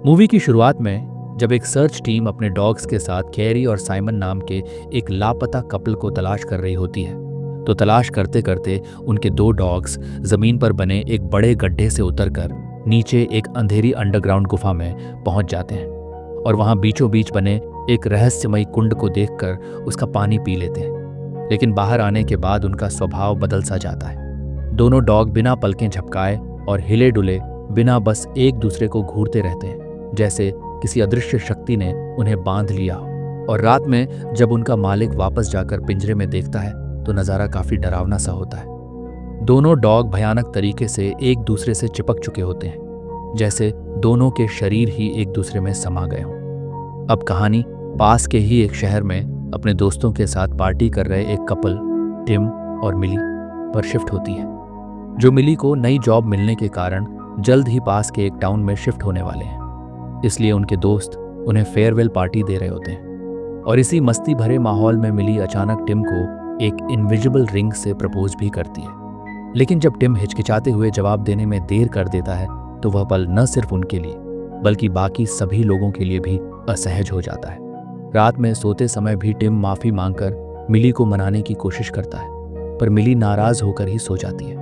Movie की शुरुआत में जब एक सर्च टीम अपने डॉग्स के साथ कैरी और साइमन नाम के एक लापता कपल को तलाश कर रही होती है, तो तलाश करते करते उनके दो डॉग्स जमीन पर बने एक बड़े गड्ढे से उतरकर नीचे एक अंधेरी अंडरग्राउंड गुफा में पहुंच जाते हैं और वहां बीचों बीच बने एक रहस्यमयी कुंड को देखकर उसका पानी पी लेते हैं। लेकिन बाहर आने के बाद उनका स्वभाव बदल सा जाता है। दोनों डॉग बिना पलकें झपकाए और हिले डुले बिना बस एक दूसरे को घूरते रहते हैं, जैसे किसी अदृश्य शक्ति ने उन्हें बांध लिया हो। और रात में जब उनका मालिक वापस जाकर पिंजरे में देखता है तो नज़ारा काफ़ी डरावना सा होता है। दोनों डॉग भयानक तरीके से एक दूसरे से चिपक चुके होते हैं, जैसे दोनों के शरीर ही एक दूसरे में समा गए हों। अब कहानी पास के ही एक शहर में अपने दोस्तों के साथ पार्टी कर रहे एक कपल टिम और मिली पर शिफ्ट होती है, जो मिली को नई जॉब मिलने के कारण जल्द ही पास के एक टाउन में शिफ्ट होने वाले हैं। इसलिए उनके दोस्त उन्हें फेयरवेल पार्टी दे रहे होते हैं और इसी मस्ती भरे माहौल में मिली अचानक टिम को एक इनविजिबल रिंग से प्रपोज भी करती है। लेकिन जब टिम हिचकिचाते हुए जवाब देने में देर कर देता है तो वह पल न सिर्फ उनके लिए बल्कि बाकी सभी लोगों के लिए भी असहज हो जाता है। रात में सोते समय भी टिम माफ़ी मांगकर मिली को मनाने की कोशिश करता है, पर मिली नाराज़ होकर ही सो जाती है।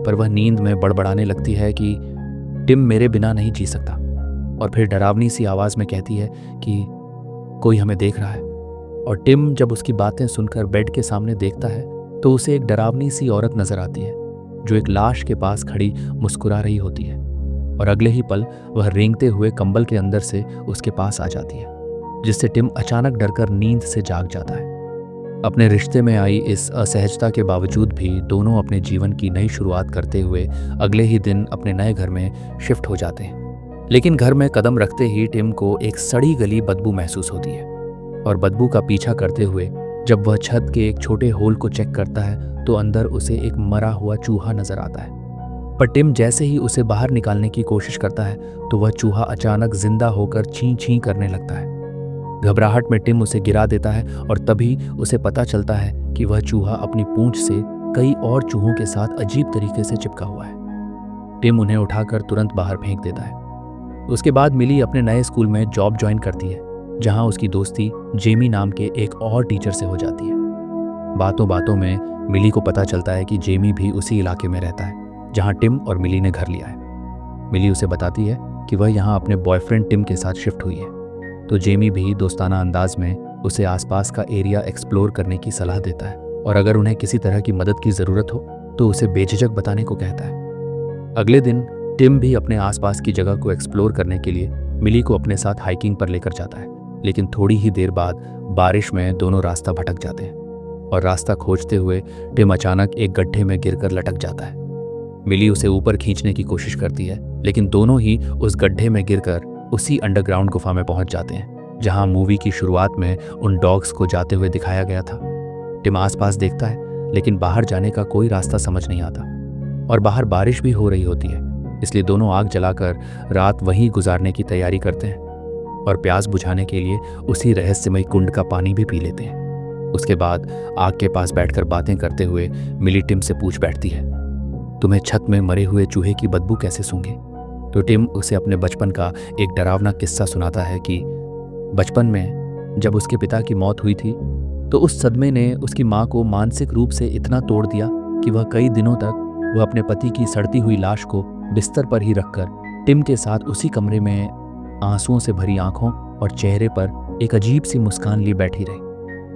पर वह नींद में बड़बड़ाने लगती है कि टिम मेरे बिना नहीं जी सकता, और फिर डरावनी सी आवाज़ में कहती है कि कोई हमें देख रहा है। और टिम जब उसकी बातें सुनकर बेड के सामने देखता है तो उसे एक डरावनी सी औरत नजर आती है जो एक लाश के पास खड़ी मुस्कुरा रही होती है, और अगले ही पल वह रेंगते हुए कंबल के अंदर से उसके पास आ जाती है, जिससे टिम अचानक डरकर नींद से जाग जाता है। अपने रिश्ते में आई इस असहजता के बावजूद भी दोनों अपने जीवन की नई शुरुआत करते हुए अगले ही दिन अपने नए घर में शिफ्ट हो जाते हैं। लेकिन घर में कदम रखते ही टिम को एक सड़ी गली बदबू महसूस होती है, और बदबू का पीछा करते हुए जब वह छत के एक छोटे होल को चेक करता है तो अंदर उसे एक मरा हुआ चूहा नजर आता है। पर टिम जैसे ही उसे बाहर निकालने की कोशिश करता है तो वह चूहा अचानक जिंदा होकर छीं छीं करने लगता है। घबराहट में टिम उसे गिरा देता है और तभी उसे पता चलता है कि वह चूहा अपनी पूंछ से कई और चूहों के साथ अजीब तरीके से चिपका हुआ है। टिम उन्हें उठाकर तुरंत बाहर फेंक देता है। उसके बाद मिली अपने नए स्कूल में जॉब ज्वाइन करती है, जहां उसकी दोस्ती जेमी नाम के एक और टीचर से हो जाती है। बातों बातों में मिली को पता चलता है कि जेमी भी उसी इलाके में रहता है जहां टिम और मिली ने घर लिया है। मिली उसे बताती है कि वह यहाँ अपने बॉयफ्रेंड टिम के साथ शिफ्ट हुई है, तो जेमी भी दोस्ताना अंदाज में उसे आसपास का एरिया एक्सप्लोर करने की सलाह देता है, और अगर उन्हें किसी तरह की मदद की ज़रूरत हो तो उसे बेझिझक बताने को कहता है। अगले दिन टिम भी अपने आसपास की जगह को एक्सप्लोर करने के लिए मिली को अपने साथ हाइकिंग पर लेकर जाता है। लेकिन थोड़ी ही देर बाद बारिश में दोनों रास्ता भटक जाते हैं, और रास्ता खोजते हुए टिम अचानक एक गड्ढे में गिरकर लटक जाता है। मिली उसे ऊपर खींचने की कोशिश करती है, लेकिन दोनों ही उस गड्ढे में गिरकर उसी अंडरग्राउंड गुफा में पहुंच जाते हैं जहां मूवी की शुरुआत में उन डॉग्स को जाते हुए दिखाया गया था। टिम आसपास देखता है, लेकिन बाहर जाने का कोई रास्ता समझ नहीं आता, और बाहर बारिश भी हो रही होती है, इसलिए दोनों आग जलाकर रात वहीं गुजारने की तैयारी करते हैं और प्यास बुझाने के लिए उसी रहस्यमयी कुंड का पानी भी पी लेते हैं। उसके बाद आग के पास बैठकर बातें करते हुए मिली टिम से पूछ बैठती है, तुम्हें छत में मरे हुए चूहे की बदबू कैसे सूंघे? तो टिम उसे अपने बचपन का एक डरावना किस्सा सुनाता है कि बचपन में जब उसके पिता की मौत हुई थी तो उस सदमे ने उसकी माँ को मानसिक रूप से इतना तोड़ दिया कि वह कई दिनों तक वह अपने पति की सड़ती हुई लाश को बिस्तर पर ही रखकर टिम के साथ उसी कमरे में आंसुओं से भरी आंखों और चेहरे पर एक अजीब सी मुस्कान लिए बैठी रही।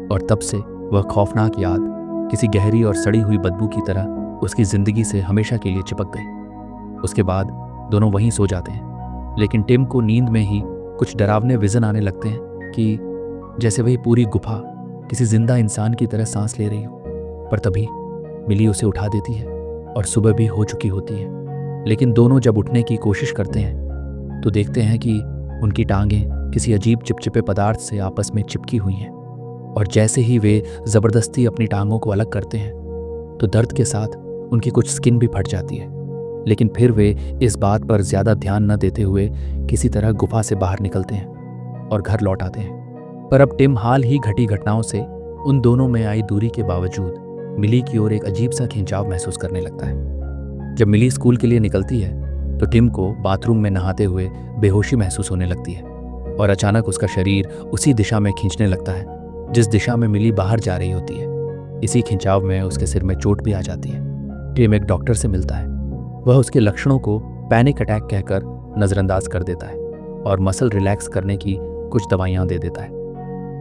और तब से वह खौफनाक याद किसी गहरी और सड़ी हुई बदबू की तरह उसकी जिंदगी से हमेशा के लिए चिपक गई। उसके बाद दोनों वहीं सो जाते हैं, लेकिन टिम को नींद में ही कुछ डरावने विजन आने लगते हैं कि जैसे वही पूरी गुफा किसी जिंदा इंसान की तरह सांस ले रही हो। पर तभी मिली उसे उठा देती है और सुबह भी हो चुकी होती है। लेकिन दोनों जब उठने की कोशिश करते हैं तो देखते हैं कि उनकी टांगें किसी अजीब चिपचिपे पदार्थ से आपस में चिपकी हुई हैं, और जैसे ही वे ज़बरदस्ती अपनी टांगों को अलग करते हैं तो दर्द के साथ उनकी कुछ स्किन भी फट जाती है। लेकिन फिर वे इस बात पर ज़्यादा ध्यान न देते हुए किसी तरह गुफा से बाहर निकलते हैं और घर लौट आते हैं। पर अब टिम हाल ही घटी घटनाओं से उन दोनों में आई दूरी के बावजूद मिली की ओर एक अजीब सा खिंचाव महसूस करने लगता है। जब मिली स्कूल के लिए निकलती है तो टिम को बाथरूम में नहाते हुए बेहोशी महसूस होने लगती है और अचानक उसका शरीर उसी दिशा में खींचने लगता है जिस दिशा में मिली बाहर जा रही होती है। इसी खिंचाव में उसके सिर में चोट भी आ जाती है। टिम एक डॉक्टर से मिलता है। वह उसके लक्षणों को पैनिक अटैक कहकर नज़रअंदाज कर देता है और मसल रिलैक्स करने की कुछ दवाइयाँ दे देता है।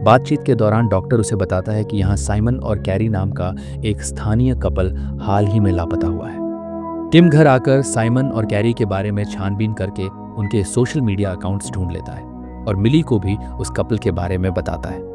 बातचीत के दौरान डॉक्टर उसे बताता है कि यहाँ साइमन और कैरी नाम का एक स्थानीय कपल हाल ही में लापता हुआ है। टिम घर आकर साइमन और कैरी के बारे में छानबीन करके उनके सोशल मीडिया अकाउंट्स ढूंढ लेता है और मिली को भी उस कपल के बारे में बताता है।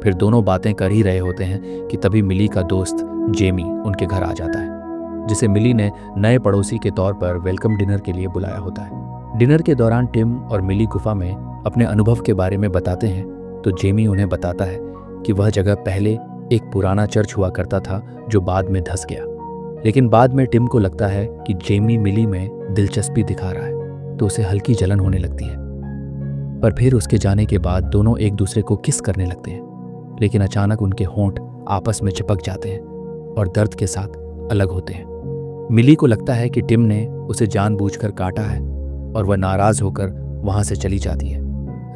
फिर दोनों बातें कर ही रहे होते हैं कि तभी मिली का दोस्त जेमी उनके घर आ जाता है, जिसे मिली ने नए पड़ोसी के तौर पर वेलकम डिनर के लिए बुलाया होता है। डिनर के दौरान टिम और मिली गुफा में अपने अनुभव के बारे में बताते हैं तो जेमी उन्हें बताता है कि वह जगह पहले एक पुराना चर्च हुआ करता था जो बाद में धंस गया। लेकिन बाद में टिम को लगता है कि जेमी मिली में दिलचस्पी दिखा रहा है तो उसे हल्की जलन होने लगती है। पर फिर उसके जाने के बाद दोनों एक दूसरे को किस करने लगते हैं, लेकिन अचानक उनके होंठ आपस में चिपक जाते हैं और दर्द के साथ अलग होते हैं। मिली को लगता है कि टिम ने उसे जानबूझकर काटा है और वह नाराज होकर वहां से चली जाती है।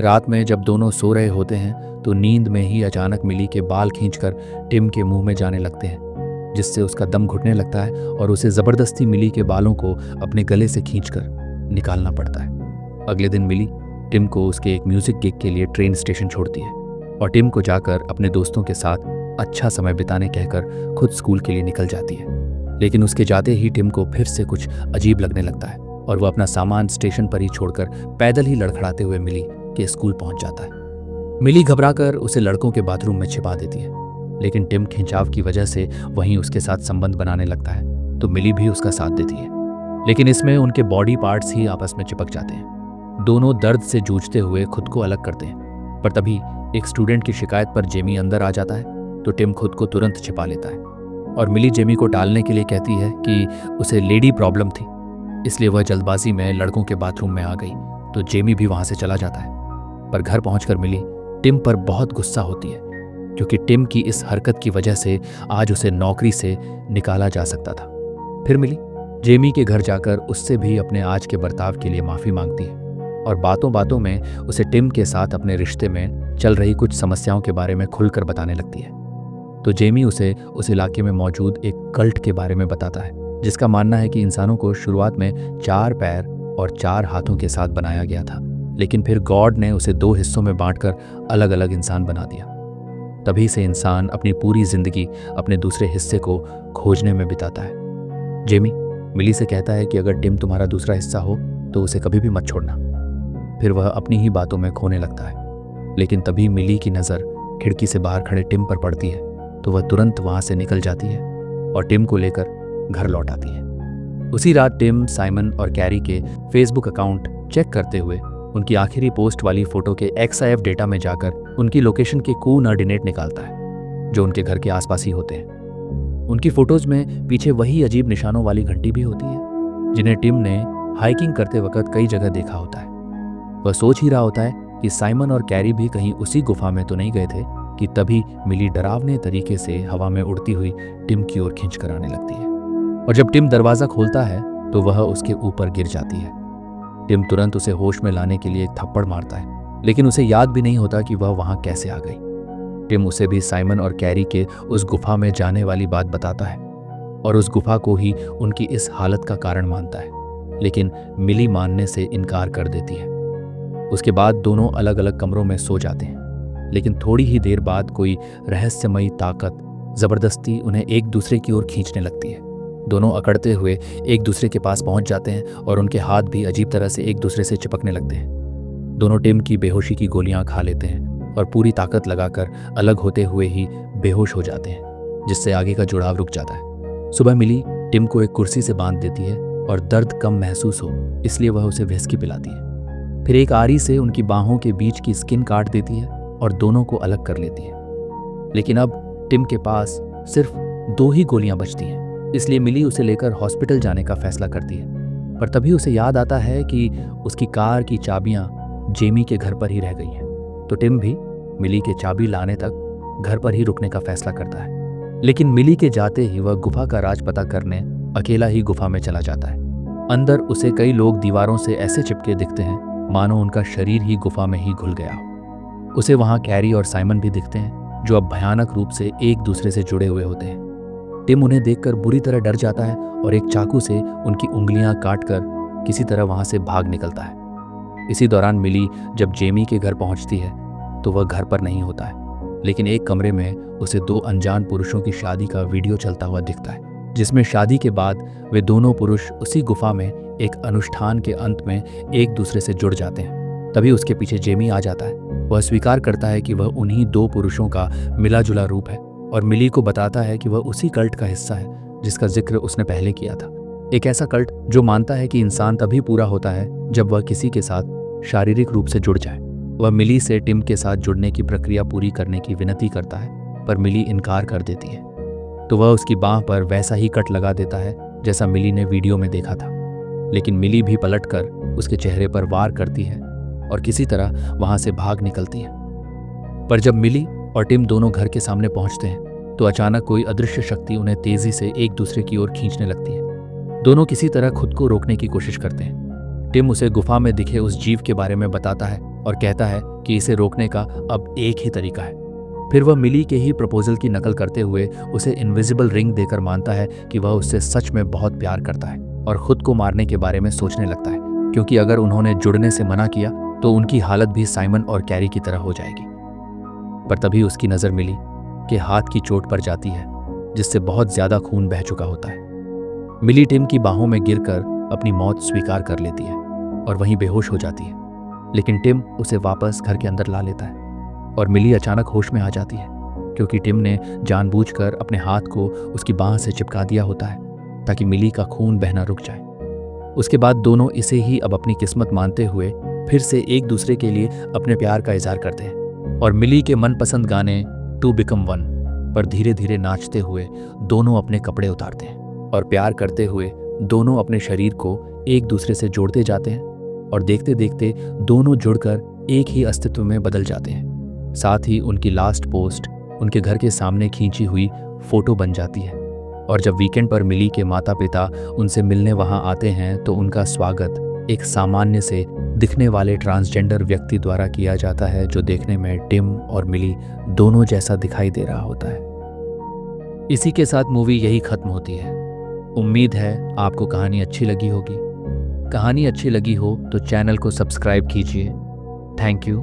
रात में जब दोनों सो रहे होते हैं तो नींद में ही अचानक मिली के बाल खींचकर टिम के मुंह में जाने लगते हैं, जिससे उसका दम घुटने लगता है और उसे जबरदस्ती मिली के बालों को अपने गले से खींचकर निकालना पड़ता है। अगले दिन मिली टिम को उसके एक म्यूजिक गिग के लिए ट्रेन स्टेशन छोड़ती है और टिम को जाकर अपने दोस्तों के साथ अच्छा समय बिताने कहकर खुद स्कूल के लिए निकल जाती है। लेकिन उसके जाते ही टिम को फिर से कुछ अजीब लगने लगता है और वह अपना सामान स्टेशन पर ही छोड़कर पैदल ही लड़खड़ाते हुए मिली के स्कूल पहुंच जाता है। मिली घबराकर उसे लड़कों के बाथरूम में छिपा देती है, लेकिन टिम खिंचाव की वजह से वहीं उसके साथ संबंध बनाने लगता है तो मिली भी उसका साथ देती है। लेकिन इसमें उनके बॉडी पार्ट्स ही आपस में चिपक जाते हैं। दोनों दर्द से जूझते हुए खुद को अलग करते हैं, पर तभी एक स्टूडेंट की शिकायत पर जेमी अंदर आ जाता है तो टिम खुद को तुरंत छिपा लेता है और मिली जेमी को टालने के लिए कहती है कि उसे लेडी प्रॉब्लम थी, इसलिए वह जल्दबाजी में लड़कों के बाथरूम में आ गई तो जेमी भी वहां से चला जाता है। पर घर पहुंचकर मिली टिम पर बहुत गुस्सा होती है क्योंकि टिम की इस हरकत की वजह से आज उसे नौकरी से निकाला जा सकता था। फिर मिली जेमी के घर जाकर उससे भी अपने आज के बर्ताव के लिए माफी मांगती है और बातों बातों में उसे टिम के साथ अपने रिश्ते में चल रही कुछ समस्याओं के बारे में खुलकर बताने लगती है। तो जेमी उसे उस इलाके में मौजूद एक कल्ट के बारे में बताता है जिसका मानना है कि इंसानों को शुरुआत में 4 पैर और 4 हाथों के साथ बनाया गया था, लेकिन फिर गॉड ने उसे 2 हिस्सों में बांटकर अलग अलग इंसान बना दिया। तभी से इंसान अपनी पूरी जिंदगी अपने दूसरे हिस्से को खोजने में बिताता है। जेमी मिली से कहता है कि अगर टिम तुम्हारा दूसरा हिस्सा हो तो उसे कभी भी मत छोड़ना। फिर वह अपनी ही बातों में खोने लगता है, लेकिन तभी मिली की नज़र खिड़की से बाहर खड़े टिम पर पड़ती है तो वह तुरंत वहां से निकल जाती है और टिम को लेकर घर लौट आती है। उसी रात टिम साइमन और कैरी के फेसबुक अकाउंट चेक करते हुए उनकी आखिरी पोस्ट वाली फोटो के XIF डेटा में जाकर उनकी लोकेशन के कोऑर्डिनेट निकालता है जो उनके घर के आसपास ही होते हैं। उनकी फोटोज में पीछे वही अजीब निशानों वाली घंटी भी होती है जिन्हें टिम ने हाइकिंग करते वक्त कई जगह देखा होता है। वह सोच ही रहा होता है कि साइमन और कैरी भी कहीं उसी गुफा में तो नहीं गए थे कि तभी मिली डरावने तरीके से हवा में उड़ती हुई टिम की ओर खींच कर आने लगती है और जब टिम दरवाजा खोलता है तो वह उसके ऊपर गिर जाती है। टिम तुरंत उसे होश में लाने के लिए एक थप्पड़ मारता है, लेकिन उसे याद भी नहीं होता कि वह वहां कैसे आ गई। टिम उसे भी साइमन और कैरी के उस गुफा में जाने वाली बात बताता है और उस गुफा को ही उनकी इस हालत का कारण मानता है, लेकिन मिली मानने से इनकार कर देती है। उसके बाद दोनों अलग अलग कमरों में सो जाते हैं, लेकिन थोड़ी ही देर बाद कोई रहस्यमयी ताकत जबरदस्ती उन्हें एक दूसरे की ओर खींचने लगती है। दोनों अकड़ते हुए एक दूसरे के पास पहुंच जाते हैं और उनके हाथ भी अजीब तरह से एक दूसरे से चिपकने लगते हैं। दोनों टिम की बेहोशी की गोलियां खा लेते हैं और पूरी ताकत लगाकर अलग होते हुए ही बेहोश हो जाते हैं, जिससे आगे का जुड़ाव रुक जाता है। सुबह मिली टिम को एक कुर्सी से बांध देती है और दर्द कम महसूस हो इसलिए वह उसे व्हिस्की पिलाती है। फिर एक आरी से उनकी बाहों के बीच की स्किन काट देती है और दोनों को अलग कर लेती है। लेकिन अब टिम के पास सिर्फ 2 ही गोलियां बचती हैं, इसलिए मिली उसे लेकर हॉस्पिटल जाने का फैसला करती है। पर तभी उसे याद आता है कि उसकी कार की चाबियां जेमी के घर पर ही रह गई हैं, तो टिम भी मिली के चाबी लाने तक घर पर ही रुकने का फैसला करता है। लेकिन मिली के जाते ही वह गुफा का राज पता करने अकेला ही गुफा में चला जाता है। अंदर उसे कई लोग दीवारों से ऐसे चिपके दिखते हैं मानो उनका शरीर ही गुफा में ही घुल गया हो। उसे वहां कैरी और साइमन भी दिखते हैं जो अब भयानक रूप से एक दूसरे से जुड़े हुए होते हैं। टिम उन्हें देखकर बुरी तरह डर जाता है और एक चाकू से उनकी उंगलियां काटकर किसी तरह वहां से भाग निकलता है। इसी दौरान मिली जब जेमी के घर पहुंचती है तो वह घर पर नहीं होता है, लेकिन एक कमरे में उसे दो अनजान पुरुषों की शादी का वीडियो चलता हुआ दिखता है, जिसमें शादी के बाद वे दोनों पुरुष उसी गुफा में एक अनुष्ठान के अंत में एक दूसरे से जुड़ जाते हैं। तभी उसके पीछे जेमी आ जाता है। वह स्वीकार करता है कि वह उन्हीं दो पुरुषों का मिला जुला रूप है और मिली को बताता है कि वह उसी कल्ट का हिस्सा है जिसका जिक्र उसने पहले किया था। एक ऐसा कल्ट जो मानता है कि इंसान तभी पूरा होता है जब वह किसी के साथ शारीरिक रूप से जुड़ जाए। वह मिली से टिम के साथ जुड़ने की प्रक्रिया पूरी करने की विनती करता है, पर मिली इनकार कर देती है। तो वह उसकी बांह पर वैसा ही कट लगा देता है जैसा मिली ने वीडियो में देखा था, लेकिन मिली भी पलटकर उसके चेहरे पर वार करती है और किसी तरह वहां से भाग निकलती है। पर जब मिली और टिम दोनों घर के सामने पहुंचते हैं तो अचानक कोई अदृश्य शक्ति उन्हें तेजी से एक दूसरे की ओर खींचने लगती है। दोनों किसी तरह खुद को रोकने की कोशिश करते हैं। टिम उसे गुफा में दिखे उस जीव के बारे में बताता है और कहता है कि इसे रोकने का अब एक ही तरीका है। फिर वह मिली के ही प्रपोजल की नकल करते हुए उसे इनविजिबल रिंग देकर मानता है कि वह उससे सच में बहुत प्यार करता है और खुद को मारने के बारे में सोचने लगता है, क्योंकि अगर उन्होंने जुड़ने से मना किया तो उनकी हालत भी साइमन और कैरी की तरह हो जाएगी। पर तभी उसकी नज़र मिली के हाथ की चोट पर जाती है, जिससे बहुत ज्यादा खून बह चुका होता है। मिली टिम की बाहों में गिरकर अपनी मौत स्वीकार कर लेती है और वहीं बेहोश हो जाती है, लेकिन टिम उसे वापस घर के अंदर ला लेता है और मिली अचानक होश में आ जाती है, क्योंकि टिम ने जानबूझकर अपने हाथ को उसकी बाह से चिपका दिया होता है ताकि मिली का खून बहना रुक जाए। उसके बाद दोनों इसे ही अब अपनी किस्मत मानते हुए फिर से एक दूसरे के लिए अपने प्यार का इजहार करते हैं और मिली के मनपसंद गाने टू बिकम वन पर धीरे धीरे नाचते हुए दोनों अपने कपड़े उतारते हैं और प्यार करते हुए दोनों अपने शरीर को एक दूसरे से जोड़ते जाते हैं और देखते देखते दोनों जुड़कर एक ही अस्तित्व में बदल जाते हैं। साथ ही उनकी लास्ट पोस्ट उनके घर के सामने खींची हुई फोटो बन जाती है और जब वीकेंड पर मिली के माता पिता उनसे मिलने वहां आते हैं तो उनका स्वागत एक सामान्य से दिखने वाले ट्रांसजेंडर व्यक्ति द्वारा किया जाता है, जो देखने में टिम और मिली दोनों जैसा दिखाई दे रहा होता है। इसी के साथ मूवी यही खत्म होती है। उम्मीद है आपको कहानी अच्छी लगी होगी। कहानी अच्छी लगी हो तो चैनल को सब्सक्राइब कीजिए। Thank you.